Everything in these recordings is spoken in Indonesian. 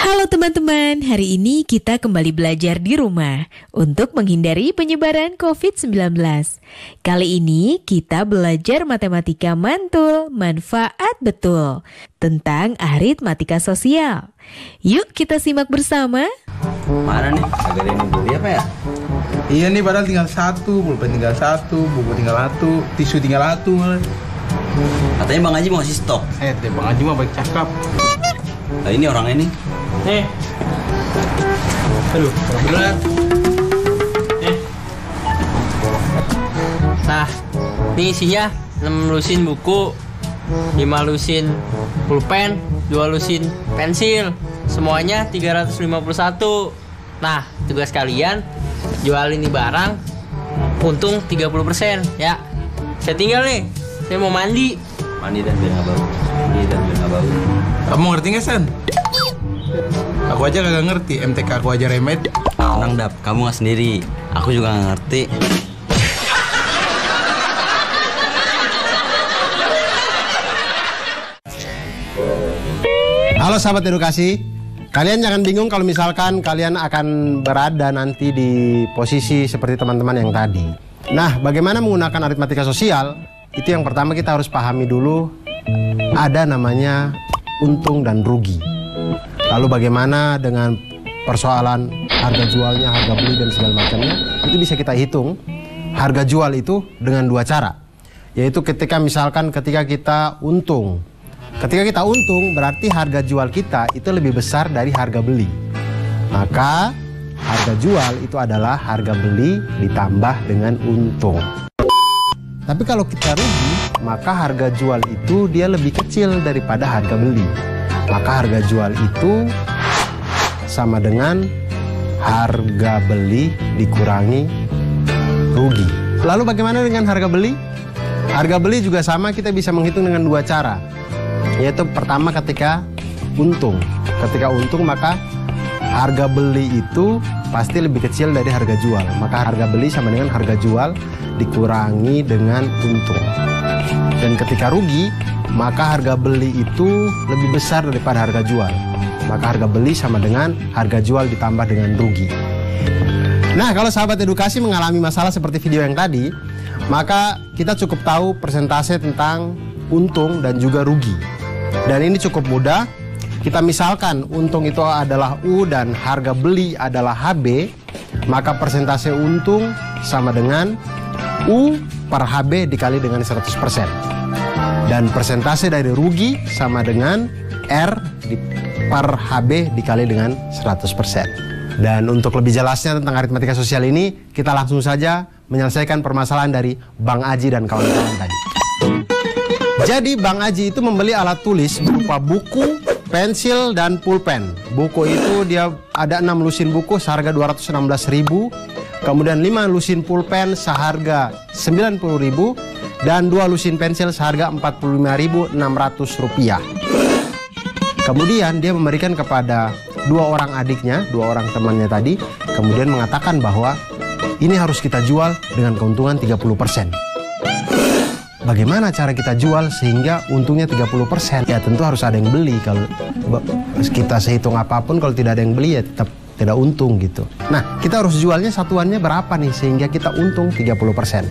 Halo teman-teman, hari ini kita kembali belajar di rumah untuk menghindari penyebaran COVID-19. Kali ini kita belajar matematika mantul, manfaat betul, tentang aritmatika sosial. Yuk kita simak bersama. Mana nih? Agak ada yang mau beli apa ya? Iya nih, padahal tinggal satu, pulpen tinggal satu, buku tinggal satu, tisu tinggal satu malah. Katanya Bang Haji mau ngasih stok. Bang Haji mah baik cakap. Nah ini orangnya nih. Nih. Aduh, berat. Nah, ini isinya 6 lusin buku, 5 lusin pulpen, 2 lusin pensil. Semuanya 351. Nah, tugas kalian jual ini barang untung 30% ya. Saya tinggal nih. Saya mau mandi. Mandi dan biar nggak bau. Mandi dan biar nggak bau. Kamu ngerti nggak, San? Aku aja kagak ngerti, MTK aku aja remed. Tenang, Dap, kamu nggak sendiri. Aku juga nggak ngerti. Halo sahabat edukasi, kalian jangan bingung kalau misalkan kalian akan berada nanti di posisi seperti teman-teman yang tadi. Nah, bagaimana menggunakan aritmatika sosial? Itu yang pertama kita harus pahami dulu, ada namanya untung dan rugi. Lalu bagaimana dengan persoalan harga jualnya, harga beli dan segala macamnya, itu bisa kita hitung harga jual itu dengan dua cara. Yaitu ketika kita untung. Ketika kita untung berarti harga jual kita itu lebih besar dari harga beli. Maka harga jual itu adalah harga beli ditambah dengan untung. Tapi kalau kita rugi, maka harga jual itu dia lebih kecil daripada harga beli. Maka harga jual itu sama dengan harga beli dikurangi rugi. Lalu bagaimana dengan harga beli? Harga beli juga sama, kita bisa menghitung dengan dua cara. Yaitu pertama ketika untung. Ketika untung maka harga beli itu pasti lebih kecil dari harga jual. Maka harga beli sama dengan harga jual dikurangi dengan untung. Dan ketika rugi, maka harga beli itu lebih besar daripada harga jual. Maka harga beli sama dengan harga jual ditambah dengan rugi. Nah, kalau sahabat edukasi mengalami masalah seperti video yang tadi, maka kita cukup tahu persentase tentang untung dan juga rugi. Dan ini cukup mudah. Kita misalkan untung itu adalah U dan harga beli adalah HB, maka persentase untung sama dengan U per HB dikali dengan 100%. Dan persentase dari rugi sama dengan R per HB dikali dengan 100%. Dan untuk lebih jelasnya tentang aritmatika sosial ini, kita langsung saja menyelesaikan permasalahan dari Bang Aji dan kawan-kawan tadi. Jadi Bang Aji itu membeli alat tulis berupa buku, pensil, dan pulpen. Buku itu dia ada 6 lusin buku seharga 216.000, kemudian 5 lusin pulpen seharga 90.000, dan 2 lusin pensil seharga 45.600 rupiah. Kemudian dia memberikan kepada 2 orang adiknya, 2 orang temannya tadi, kemudian mengatakan bahwa ini harus kita jual dengan keuntungan 30%. Bagaimana cara kita jual sehingga untungnya 30%? Ya tentu harus ada yang beli. Kalau kita sehitung apapun, kalau tidak ada yang beli ya tetap tidak untung gitu. Nah, kita harus jualnya satuannya berapa nih sehingga kita untung 30%.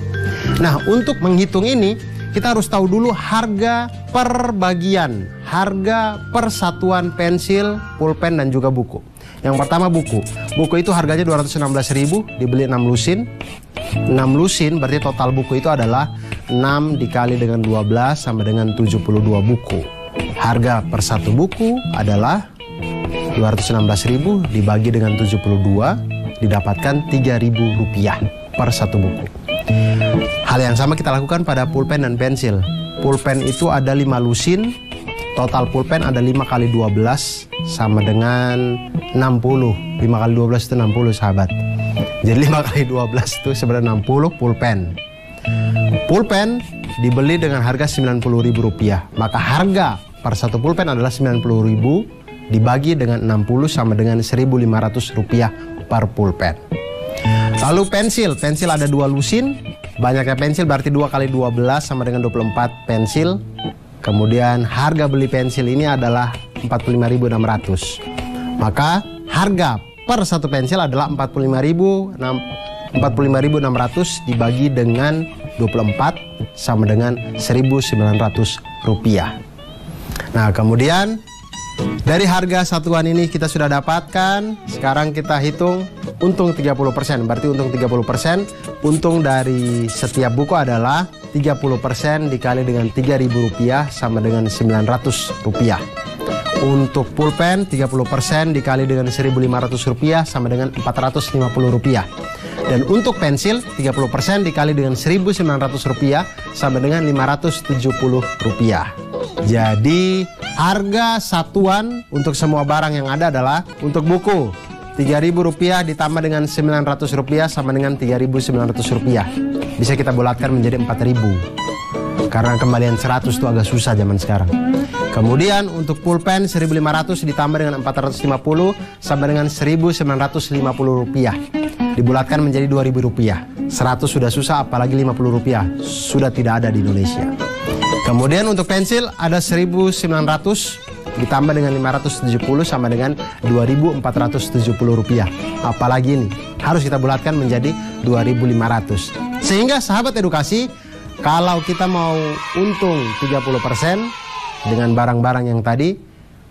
Nah, untuk menghitung ini kita harus tahu dulu harga per bagian, harga per satuan pensil, pulpen, dan juga buku. Yang pertama buku. Buku itu harganya 216.000, dibeli 6 lusin. 6 lusin berarti total buku itu adalah 6 dikali dengan 12 sama dengan 72 buku. Harga per satu buku adalah 216.000 dibagi dengan 72 didapatkan 3.000 rupiah per satu buku. Hal yang sama kita lakukan pada pulpen dan pensil. Pulpen itu ada 5 lusin, total pulpen ada 5 kali 12 sama dengan 60. 5 kali 12 itu 60 sahabat. Jadi 5 kali 12 itu sebenarnya 60 pulpen. Pulpen dibeli dengan harga 90.000 rupiah. Maka harga per satu pulpen adalah 90.000 dibagi dengan 60 sama dengan 1.500 rupiah per pulpen. Lalu pensil. Pensil ada 2 lusin. Banyaknya pensil berarti 2 kali 12 sama dengan 24 pensil. Kemudian harga beli pensil ini adalah 45.600. Maka harga per satu pensil adalah 45.600 dibagi dengan 24 sama dengan 1.900 rupiah. Nah, kemudian dari harga satuan ini kita sudah dapatkan. Sekarang kita hitung untung 30%. Berarti untung 30%, untung dari setiap buku adalah 30% dikali dengan 3.000 rupiah sama dengan 900 rupiah. Untuk pulpen 30% dikali dengan 1.500 rupiah sama dengan 450 rupiah. Dan untuk pensil 30% dikali dengan 1.900 rupiah sama dengan 570 rupiah. Jadi harga satuan untuk semua barang yang ada adalah untuk buku 3.000 rupiah ditambah dengan 900 rupiah sama dengan 3.900 rupiah. Bisa kita bulatkan menjadi 4.000. Karena kembalian 100 itu agak susah zaman sekarang. Kemudian untuk pulpen 1.500 ditambah dengan 450 sama dengan 1.950 rupiah. Dibulatkan menjadi 2.000 rupiah. 100 sudah susah, apalagi 50 rupiah. Sudah tidak ada di Indonesia. Kemudian untuk pensil ada 1.900 ditambah dengan 570 sama dengan 2.470 rupiah. Apalagi ini harus kita bulatkan menjadi 2.500. Sehingga sahabat edukasi, kalau kita mau untung 30% dengan barang-barang yang tadi,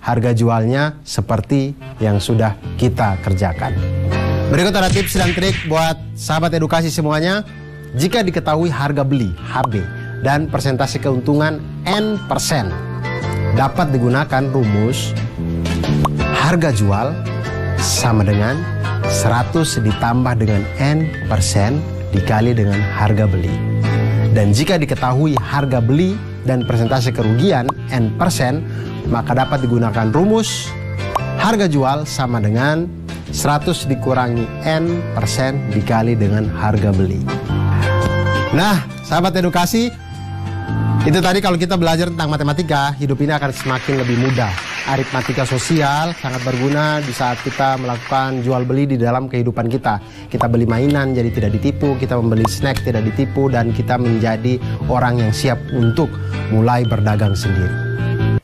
harga jualnya seperti yang sudah kita kerjakan. Berikut ada tips dan trik buat sahabat edukasi semuanya. Jika diketahui harga beli HB dan persentase keuntungan N%, dapat digunakan rumus harga jual sama dengan 100 ditambah dengan N% dikali dengan harga beli. Dan jika diketahui harga beli dan persentase kerugian N%, maka dapat digunakan rumus harga jual sama dengan 100 dikurangi N% dikali dengan harga beli. Nah, sahabat edukasi, itu tadi kalau kita belajar tentang matematika, hidup ini akan semakin lebih mudah. Aritmatika sosial sangat berguna di saat kita melakukan jual beli di dalam kehidupan kita. Kita beli mainan jadi tidak ditipu, kita membeli snack tidak ditipu, dan kita menjadi orang yang siap untuk mulai berdagang sendiri.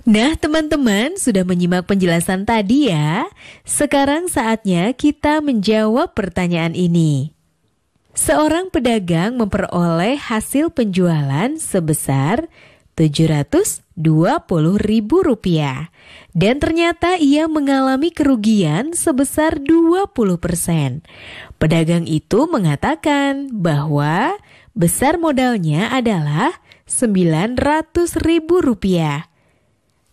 Nah, teman-teman sudah menyimak penjelasan tadi ya. Sekarang saatnya kita menjawab pertanyaan ini. Seorang pedagang memperoleh hasil penjualan sebesar Rp720.000 dan ternyata ia mengalami kerugian sebesar 20%. Pedagang itu mengatakan bahwa besar modalnya adalah Rp900.000.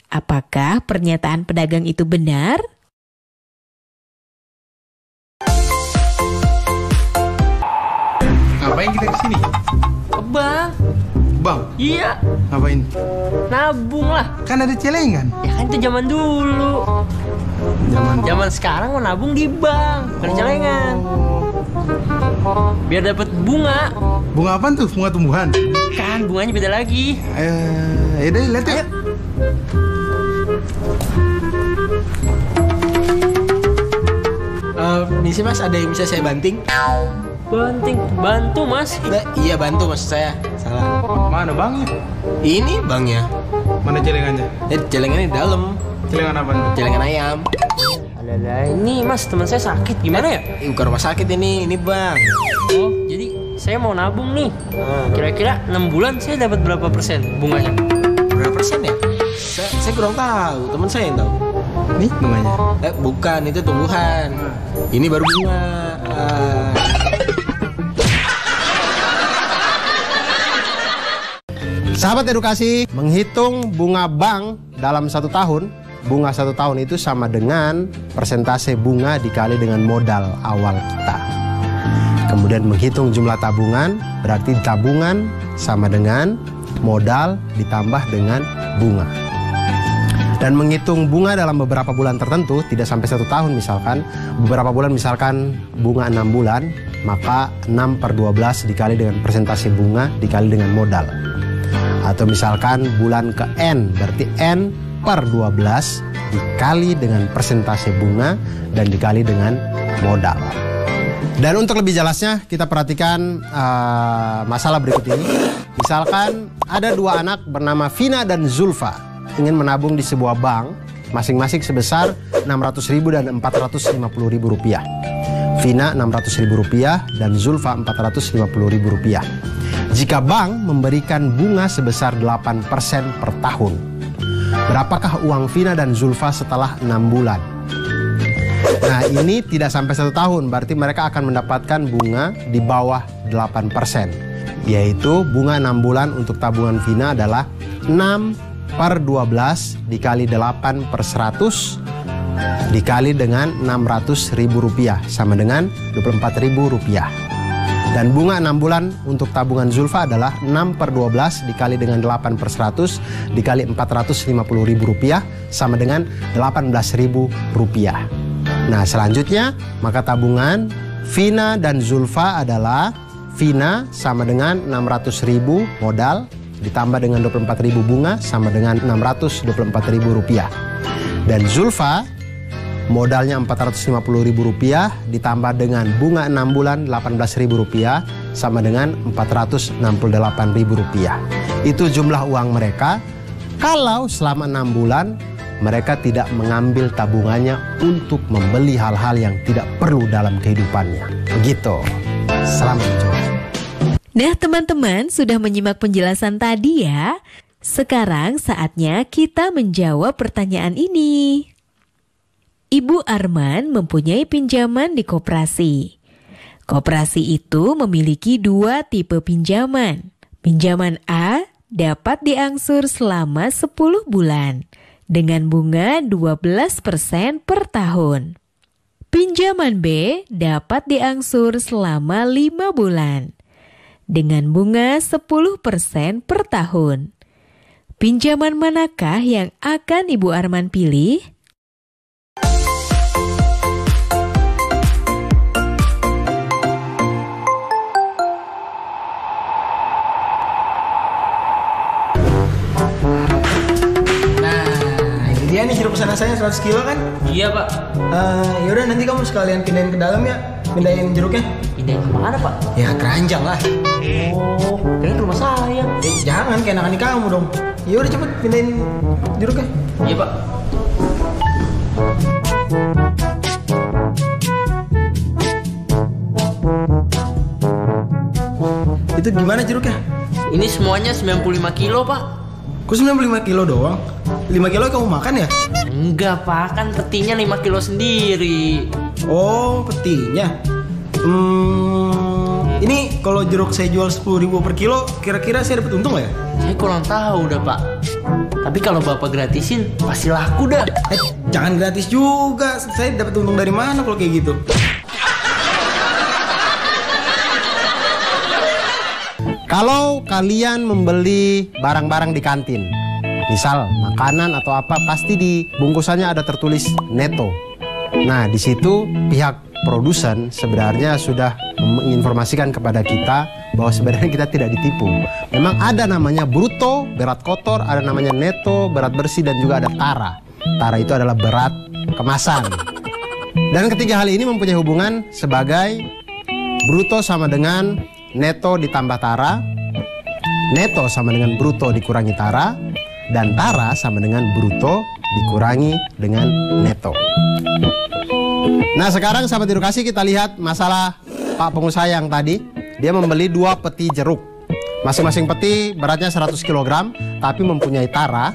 Apakah pernyataan pedagang itu benar? Ngapain kita kesini? Bang. Bang? Iya. Ngapain? Nabung lah. Kan ada celengan. Ya kan itu zaman dulu. Zaman sekarang mau nabung di bank, bukan celengan. Biar dapat bunga. Bunga apaan tuh? Bunga tumbuhan? Kan bunganya beda lagi. Yaudah, lihat yuk. Misi mas, ada yang bisa saya banting? Bantu mas. Iya bantu maksud saya. Salah. Mana bangnya? Ini bangnya. Mana celengannya? Celengannya di dalam. Celengan apa tuh? Celengan ayam. Alah, ini mas teman saya sakit, gimana ya? Bukan rumah sakit ini bang. Oh, jadi saya mau nabung nih. Kira-kira 6 bulan saya dapat berapa persen bunganya? Berapa persen ya? Saya kurang tahu, teman saya yang tahu. Nih bunganya. Bukan, itu tumbuhan. Ini baru bunga. Sahabat edukasi, menghitung bunga bank dalam 1 tahun, bunga 1 tahun itu sama dengan persentase bunga dikali dengan modal awal kita. Kemudian menghitung jumlah tabungan, berarti tabungan sama dengan modal ditambah dengan bunga. Dan menghitung bunga dalam beberapa bulan tertentu, tidak sampai 1 tahun misalkan, beberapa bulan misalkan bunga 6 bulan, maka 6/12 dikali dengan persentase bunga dikali dengan modal. Atau misalkan bulan ke N, berarti N/12 dikali dengan persentase bunga dan dikali dengan modal. Dan untuk lebih jelasnya kita perhatikan masalah berikut ini. Misalkan ada 2 anak bernama Vina dan Zulfa ingin menabung di sebuah bank, masing-masing sebesar Rp600.000 dan Rp450.000. Vina Rp600.000 dan Zulfa Rp450.000. Jika bank memberikan bunga sebesar 8% per tahun, berapakah uang Vina dan Zulfa setelah 6 bulan? Nah, ini tidak sampai 1 tahun, berarti mereka akan mendapatkan bunga di bawah 8%. Yaitu bunga 6 bulan untuk tabungan Vina adalah 6/12 dikali 8/100 dikali dengan Rp600.000 sama dengan Rp24.000. Dan bunga 6 bulan untuk tabungan Zulfa adalah 6/12 dikali dengan 8/100 dikali Rp450.000 sama dengan Rp18.000. Nah, selanjutnya maka tabungan Vina dan Zulfa adalah Vina sama dengan 600.000 modal ditambah dengan 24.000 bunga sama dengan Rp624.000. Dan Zulfa modalnya Rp450.000 ditambah dengan bunga 6 bulan Rp18.000 sama dengan Rp468.000. Itu jumlah uang mereka kalau selama 6 bulan mereka tidak mengambil tabungannya untuk membeli hal-hal yang tidak perlu dalam kehidupannya. Begitu. Selamat mencoba. Nah, teman-teman sudah menyimak penjelasan tadi ya. Sekarang saatnya kita menjawab pertanyaan ini. Ibu Arman mempunyai pinjaman di koperasi. Koperasi itu memiliki 2 tipe pinjaman. Pinjaman A dapat diangsur selama 10 bulan dengan bunga 12% per tahun. Pinjaman B dapat diangsur selama 5 bulan dengan bunga 10% per tahun. Pinjaman manakah yang akan Ibu Arman pilih? Iya nih jeruk pesanan saya 100 kilo kan? Iya pak. Yaudah nanti kamu sekalian pindahin ke dalam ya. Pindahin jeruknya. Pindahin kemana pak? Ya keranjang lah. Oh, kayaknya ke rumah saya. Jangan keenakan di kamu dong. Yaudah cepet pindahin jeruknya. Iya pak. Itu gimana jeruknya? Ini semuanya 95 kilo pak. Kok 95 kilo doang? 5 kilo kamu makan ya? Enggak pak, kan petinya 5 kilo sendiri. Oh, petinya. Ini kalau jeruk saya jual 10.000 per kilo, kira-kira saya dapat untung nggak ya? Saya kurang tahu dah pak. Tapi kalau bapak gratisin, pasti laku dah. Jangan gratis juga. Saya dapat untung dari mana kalau kayak gitu? Kalau kalian membeli barang-barang di kantin, misal makanan atau apa, pasti di bungkusannya ada tertulis neto. Nah, di situ pihak produsen sebenarnya sudah menginformasikan kepada kita bahwa sebenarnya kita tidak ditipu. Memang ada namanya bruto, berat kotor, ada namanya neto, berat bersih, dan juga ada tara. Tara itu adalah berat kemasan. Dan ketiga hal ini mempunyai hubungan sebagai bruto sama dengan neto ditambah tara, neto sama dengan bruto dikurangi tara, dan tara sama dengan bruto dikurangi dengan neto. Nah, sekarang sahabat edukasi, kita lihat masalah Pak pengusaha yang tadi. Dia membeli 2 peti jeruk. Masing-masing peti beratnya 100 kg, tapi mempunyai tara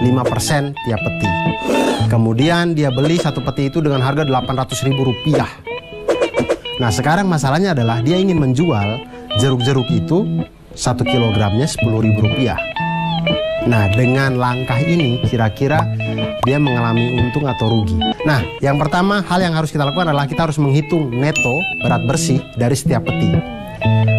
5% tiap peti. Kemudian dia beli 1 peti itu dengan harga Rp800.000. Nah, sekarang masalahnya adalah dia ingin menjual jeruk-jeruk itu 1 kilogramnya Rp10.000. Nah, dengan langkah ini kira-kira dia mengalami untung atau rugi. Nah, yang pertama hal yang harus kita lakukan adalah kita harus menghitung neto berat bersih dari setiap peti.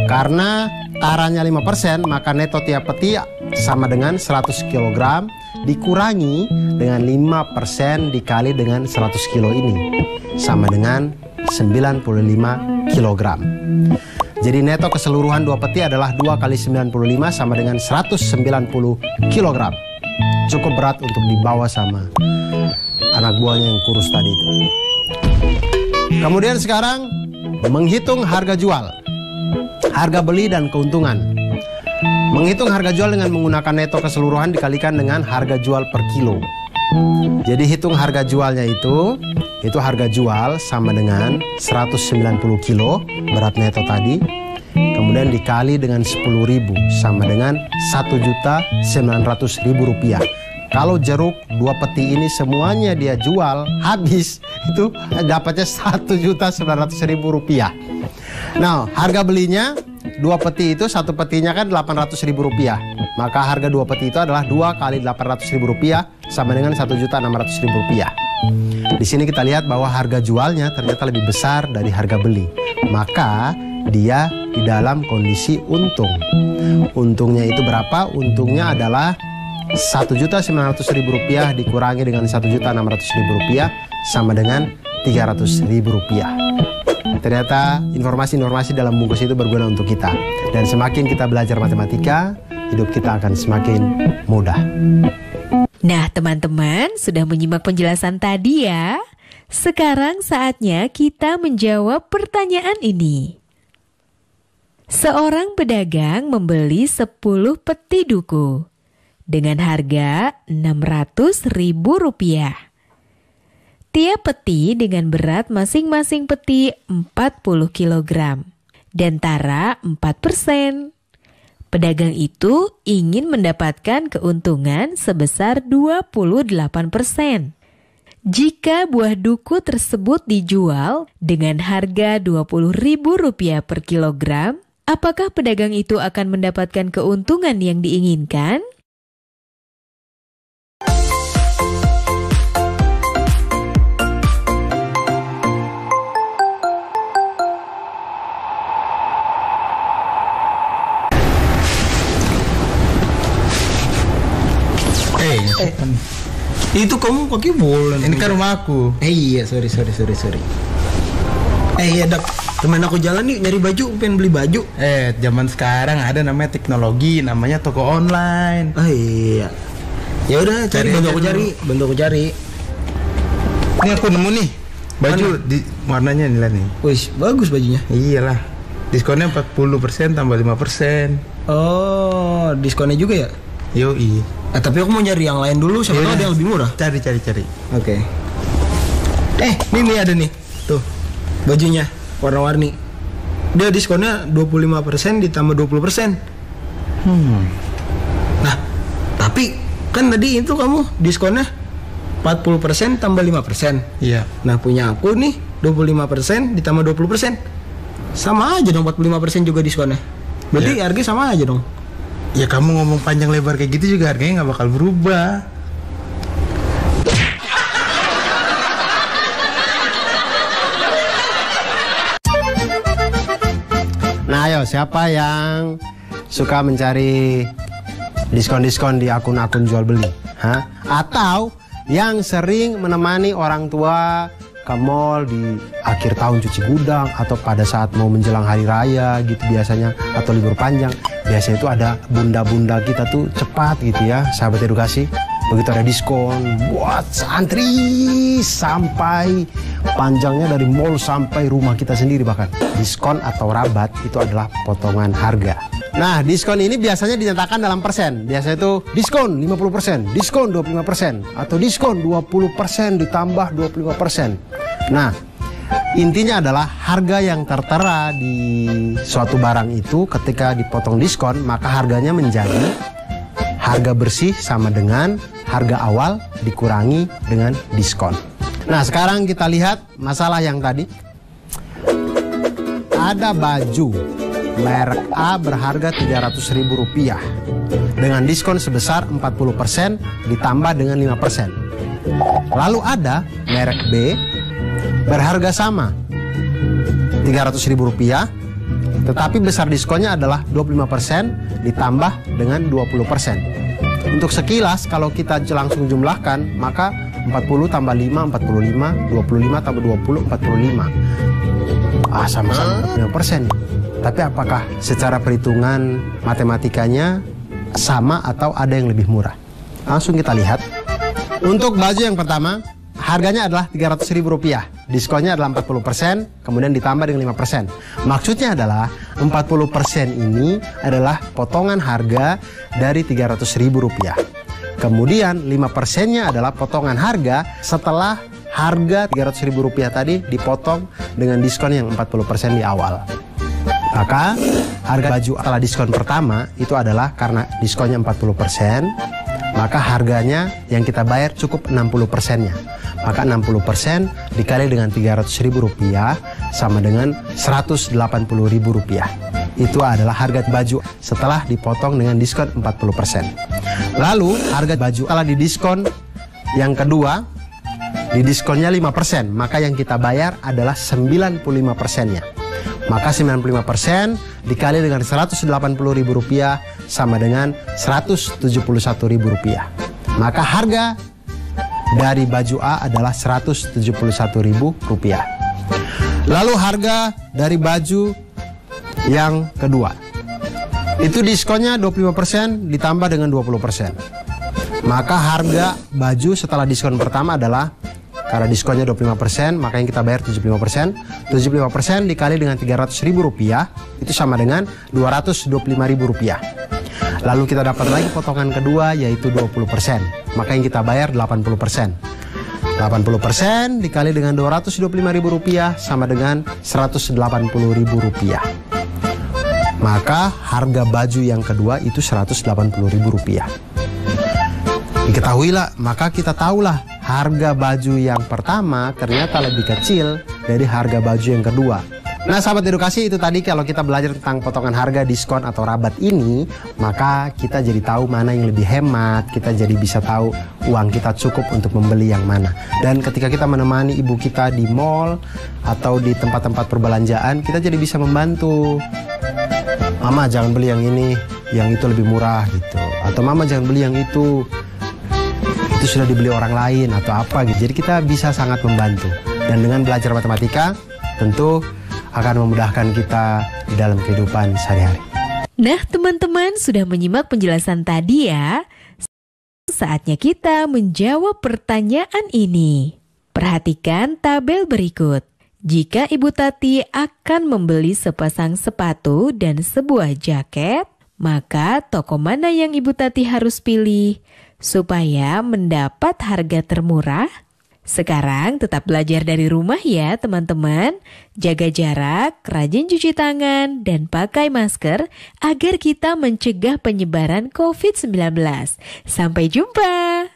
Karena taranya 5%, maka neto tiap peti sama dengan 100 kg dikurangi dengan 5% dikali dengan 100 kilo ini sama dengan 95 kg. Jadi neto keseluruhan 2 peti adalah 2 kali 95 sama dengan 190 kg. Cukup berat untuk dibawa sama anak buahnya yang kurus tadi itu. Kemudian sekarang menghitung harga jual, harga beli dan keuntungan. Menghitung harga jual dengan menggunakan neto keseluruhan dikalikan dengan harga jual per kilo. Jadi hitung harga jualnya itu harga jual sama dengan 190 kilo berat neto tadi. Kemudian dikali dengan 10.000 sama dengan 1.900.000 rupiah. Kalau jeruk 2 peti ini semuanya dia jual habis, itu dapatnya 1.900.000 rupiah. Nah, harga belinya 2 peti itu 1 petinya kan 800.000 rupiah. Maka harga 2 peti itu adalah 2 kali 800.000 rupiah sama dengan 1.600.000 rupiah. Di sini kita lihat bahwa harga jualnya ternyata lebih besar dari harga beli. Maka dia di dalam kondisi untung. Untungnya itu berapa? Untungnya adalah 1.900.000 rupiah dikurangi dengan 1.600.000 rupiah sama dengan 300.000 rupiah. Ternyata informasi-informasi dalam bungkus itu berguna untuk kita. Dan semakin kita belajar matematika, hidup kita akan semakin mudah. Nah, teman-teman sudah menyimak penjelasan tadi ya. Sekarang saatnya kita menjawab pertanyaan ini. Seorang pedagang membeli 10 peti duku dengan harga Rp600.000. Tiap peti dengan berat masing-masing peti 40 kg dan tara 4%. Pedagang itu ingin mendapatkan keuntungan sebesar 28%. Jika buah duku tersebut dijual dengan harga Rp20.000 per kilogram, apakah pedagang itu akan mendapatkan keuntungan yang diinginkan? Itu kamu pakai bola. Ini kan rumahku. Iya, sorry. Iya, Dak. Temen aku jalan nih nyari baju, pengen beli baju. Zaman sekarang ada namanya teknologi, namanya toko online. Oh iya. Ya udah, bantu aku cari. Ini aku nemu nih baju di warnanya nih. Wih, bagus bajunya. Iyalah. Diskonnya 40% tambah 5%. Oh, diskonnya juga ya? Yoi. Tapi aku mau nyari yang lain dulu, siapa tahu ada yang lebih murah. Cari. Oke. Nih ada nih. Tuh. Bajunya warna-warni. Dia diskonnya 25% ditambah 20%. Nah, tapi kan tadi itu kamu diskonnya 40% tambah 5%. Iya. Nah, punya aku nih 25% ditambah 20%. Sama aja dong, 45% juga diskonnya. Berarti harganya sama aja dong. Ya kamu ngomong panjang lebar kayak gitu juga harganya nggak bakal berubah. Nah ayo, siapa yang suka mencari diskon-diskon di akun-akun jual beli? Atau yang sering menemani orang tua ke mall di akhir tahun cuci gudang atau pada saat mau menjelang hari raya gitu biasanya, atau libur panjang. Biasanya itu ada bunda-bunda kita tuh cepat gitu ya, sahabat edukasi. Begitu ada diskon buat antri sampai panjangnya dari mall sampai rumah kita sendiri bahkan. Diskon atau rabat itu adalah potongan harga. Nah, diskon ini biasanya dinyatakan dalam persen. Biasanya itu diskon 50%, diskon 25%, atau diskon 20% ditambah 25%. Nah, intinya adalah harga yang tertera di suatu barang itu ketika dipotong diskon, maka harganya menjadi harga bersih sama dengan harga awal dikurangi dengan diskon. Nah, sekarang kita lihat masalah yang tadi. Ada baju merek A berharga Rp300.000 dengan diskon sebesar 40% ditambah dengan 5%. Lalu ada merek B berharga sama Rp300.000, tetapi besar diskonnya adalah 25% ditambah dengan 20%. Untuk sekilas kalau kita langsung jumlahkan, maka 40 tambah 5, 45, 25 tambah 20, 45. Sama-sama 5%. Tapi apakah secara perhitungan matematikanya sama atau ada yang lebih murah? Langsung kita lihat. Untuk baju yang pertama, harganya adalah Rp300.000. Diskonnya adalah 40%, kemudian ditambah dengan 5%. Maksudnya adalah 40% ini adalah potongan harga dari Rp300.000. Kemudian 5%-nya adalah potongan harga setelah harga Rp300.000 tadi dipotong dengan diskon yang 40% di awal. Maka harga baju setelah diskon pertama itu adalah karena diskonnya 40%, maka harganya yang kita bayar cukup 60%-nya. Maka 60% dikali dengan Rp300.000 sama dengan Rp180.000. Itu adalah harga baju setelah dipotong dengan diskon 40%. Lalu harga baju setelah didiskon yang kedua, didiskonnya 5%, maka yang kita bayar adalah 95%-nya. Maka 95% dikali dengan Rp180.000 sama dengan Rp171.000. Maka harga dari baju A adalah Rp171.000. Lalu harga dari baju yang kedua, itu diskonnya 25% ditambah dengan 20%. Maka harga baju setelah diskon pertama adalah, karena diskonnya 25%, maka yang kita bayar 75%. 75% dikali dengan Rp300.000 itu sama dengan Rp225.000. Lalu kita dapat lagi potongan kedua yaitu 20%. Maka yang kita bayar 80%. 80% dikali dengan Rp225.000 sama dengan Rp180.000. Maka harga baju yang kedua itu Rp180.000. Diketahuilah, maka kita tahulah harga baju yang pertama ternyata lebih kecil dari harga baju yang kedua. Nah sahabat edukasi, itu tadi kalau kita belajar tentang potongan harga, diskon atau rabat ini, maka kita jadi tahu mana yang lebih hemat, kita jadi bisa tahu uang kita cukup untuk membeli yang mana. Dan ketika kita menemani ibu kita di mall atau di tempat-tempat perbelanjaan, kita jadi bisa membantu. Mama jangan beli yang ini, yang itu lebih murah gitu. Atau mama jangan beli yang itu sudah dibeli orang lain atau apa gitu. Jadi kita bisa sangat membantu. Dan dengan belajar matematika tentu akan memudahkan kita di dalam kehidupan sehari-hari. Nah teman-teman sudah menyimak penjelasan tadi ya. Saatnya kita menjawab pertanyaan ini. Perhatikan tabel berikut. Jika Ibu Tati akan membeli sepasang sepatu dan sebuah jaket, maka toko mana yang Ibu Tati harus pilih supaya mendapat harga termurah? Sekarang tetap belajar dari rumah ya teman-teman. Jaga jarak, rajin cuci tangan, dan pakai masker agar kita mencegah penyebaran COVID-19. Sampai jumpa!